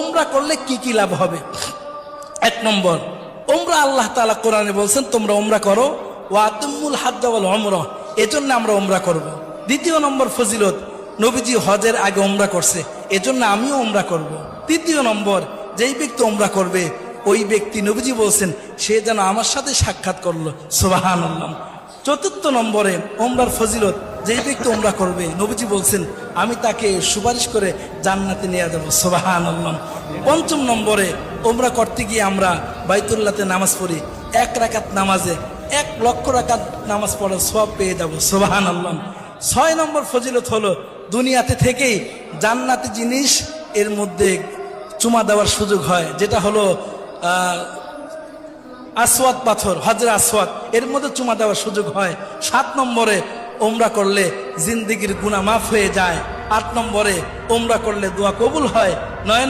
ওমরা করলে কি কি লাভ হবে। এক নম্বর, ওমরা আল্লাহ তাআলা কোরআনে বলছেন তোমরা ওমরা করো, ওয়া আতিমুল হাজ্জ ওয়াল উমরা, এজন্য আমরা ওমরা করব। দ্বিতীয় নম্বর ফজিলত, নবীজি হজের আগে ওমরা করছে, এজন্য আমিও ওমরা করব। তৃতীয় নম্বর, যেই ব্যক্তি ওমরা করবে ওই ব্যক্তি নবীজি বলছেন সে যেন আমার সাথে সাক্ষাৎ করলো, সুবহানাল্লাহ। চতুর্থ নম্বরে ওমরার ফজিলত, যেই ব্যক্তি ওমরা করবে নবীজি বলছেন আমি তাকে সুপারিশ করে জান্নাতে নিয়ে যাব, সুবহানাল্লাহ। পঞ্চম নম্বরে, ওমরা করতে গিয়ে আমরা বাইতুল্লাহতে নামাজ পড়ি, 1 রাকাত নামাজে 1 লক্ষ রাকাত নামাজ পড়ার সওয়াব পেয়ে যাব, সুবহানাল্লাহ। 6 নম্বর ফজিলত হলো দুনিয়াতে থেকেই জান্নাতি জিনিস এর মধ্যে চুমা দেওয়ার সুযোগ হয়, যেটা হলো আসওয়াদ পাথর, হজরে আসওয়াদ, এর মধ্যে চুমা দেওয়ার সুযোগ হয়। 7 নম্বরে, ওমরা করলে জিন্দেগির গুনাহ মাফ হয়ে যায়। 8 নম্বরে, ওমরা করলে দোয়া কবুল হয়। 9